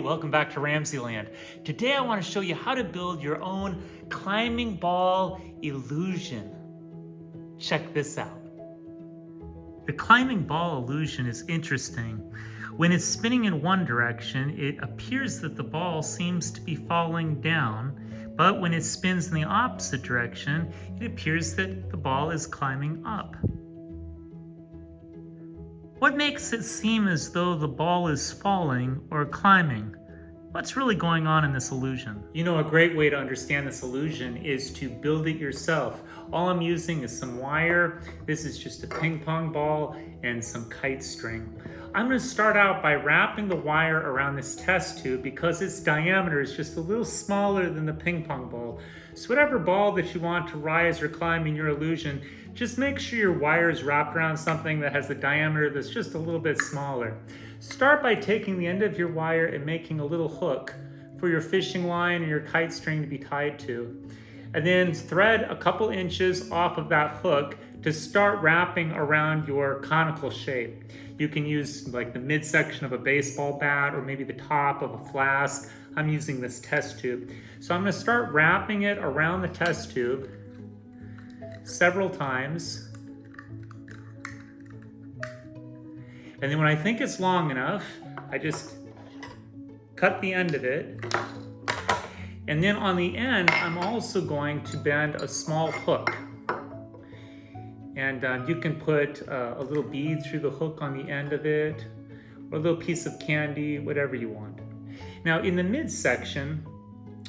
welcome back to RamZland. Today I want to show you how to build your own climbing ball illusion. Check this out. The climbing ball illusion is interesting. When it's spinning in one direction, it appears that the ball seems to be falling down, but when it spins in the opposite direction, it appears that the ball is climbing up. What makes it seem as though the ball is falling or climbing? What's really going on in this illusion? You know, a great way to understand this illusion is to build it yourself. All I'm using is some wire. This is just a ping pong ball and some kite string. I'm going to start out by wrapping the wire around this test tube because its diameter is just a little smaller than the ping pong ball. So whatever ball that you want to rise or climb in your illusion, just make sure your wire is wrapped around something that has a diameter that's just a little bit smaller. Start by taking the end of your wire and making a little hook for your fishing line or your kite string to be tied to. And then thread a couple inches off of that hook to start wrapping around your conical shape. You can use like the midsection of a baseball bat or maybe the top of a flask. I'm using this test tube. So I'm going to start wrapping it around the test tube several times. And then when I think it's long enough, I just cut the end of it. And then on the end, I'm also going to bend a small hook. And you can put a little bead through the hook on the end of it, or a little piece of candy, whatever you want. Now in the midsection,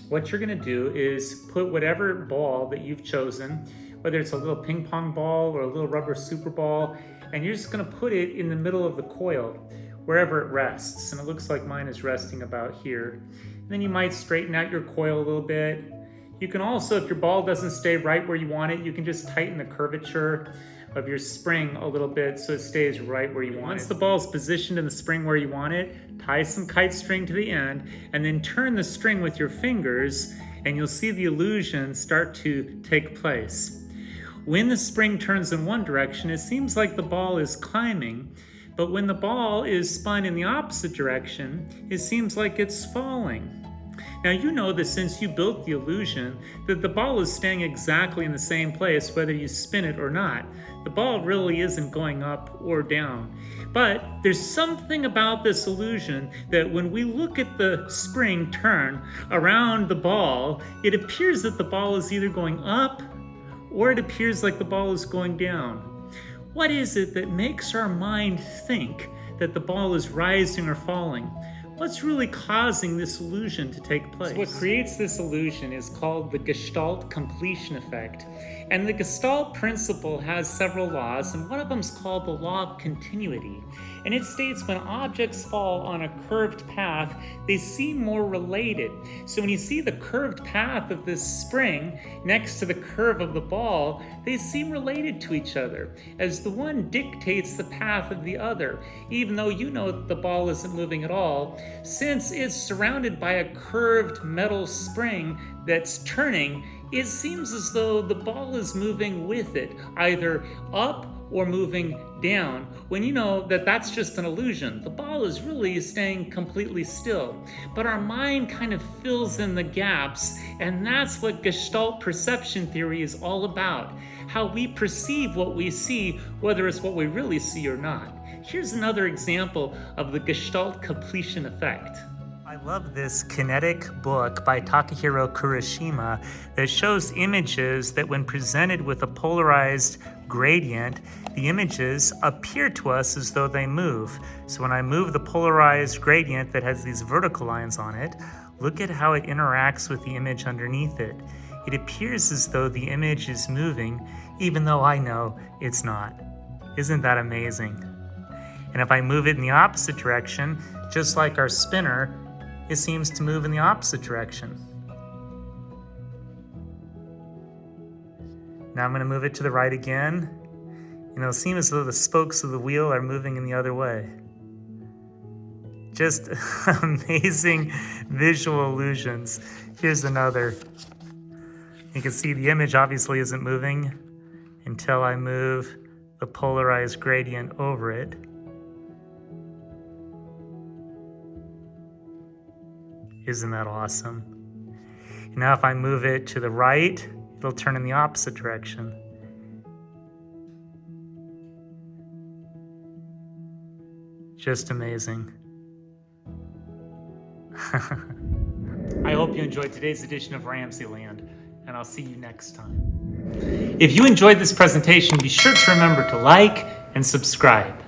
what you're gonna do is put whatever ball that you've chosen, whether it's a little ping pong ball or a little rubber super ball, and you're just gonna put it in the middle of the coil, wherever it rests. And it looks like mine is resting about here. And then you might straighten out your coil a little bit. You can also, if your ball doesn't stay right where you want it, you can just tighten the curvature of your spring a little bit so it stays right where you want it. Once the ball is positioned in the spring where you want it, tie some kite string to the end, and then turn the string with your fingers, and you'll see the illusion start to take place. When the spring turns in one direction, it seems like the ball is climbing, but when the ball is spun in the opposite direction, it seems like it's falling. Now you know that since you built the illusion, that the ball is staying exactly in the same place whether you spin it or not. The ball really isn't going up or down. But there's something about this illusion that when we look at the spring turn around the ball, it appears that the ball is either going up or it appears like the ball is going down. What is it that makes our mind think that the ball is rising or falling? What's really causing this illusion to take place? So what creates this illusion is called the Gestalt completion effect. And the Gestalt principle has several laws, and one of them is called the law of continuity. And it states when objects fall on a curved path, they seem more related. So when you see the curved path of this spring next to the curve of the ball, they seem related to each other, as the one dictates the path of the other, even though you know that the ball isn't moving at all. Since it's surrounded by a curved metal spring that's turning, it seems as though the ball is moving with it, either up or moving down, when you know that that's just an illusion. The ball is really staying completely still. But our mind kind of fills in the gaps, and that's what Gestalt perception theory is all about. How we perceive what we see, whether it's what we really see or not. Here's another example of the Gestalt completion effect. I love this kinetic book by Takahiro Kurashima that shows images that when presented with a polarized gradient, the images appear to us as though they move. So when I move the polarized gradient that has these vertical lines on it, look at how it interacts with the image underneath it. It appears as though the image is moving, even though I know it's not. Isn't that amazing? And if I move it in the opposite direction, just like our spinner, it seems to move in the opposite direction. Now I'm going to move it to the right again, and it'll seem as though the spokes of the wheel are moving in the other way. Just amazing visual illusions. Here's another. You can see the image obviously isn't moving until I move the polarized gradient over it. Isn't that awesome? Now if I move it to the right, it'll turn in the opposite direction. Just amazing. I hope you enjoyed today's edition of RamZland, and I'll see you next time. If you enjoyed this presentation, be sure to remember to like and subscribe.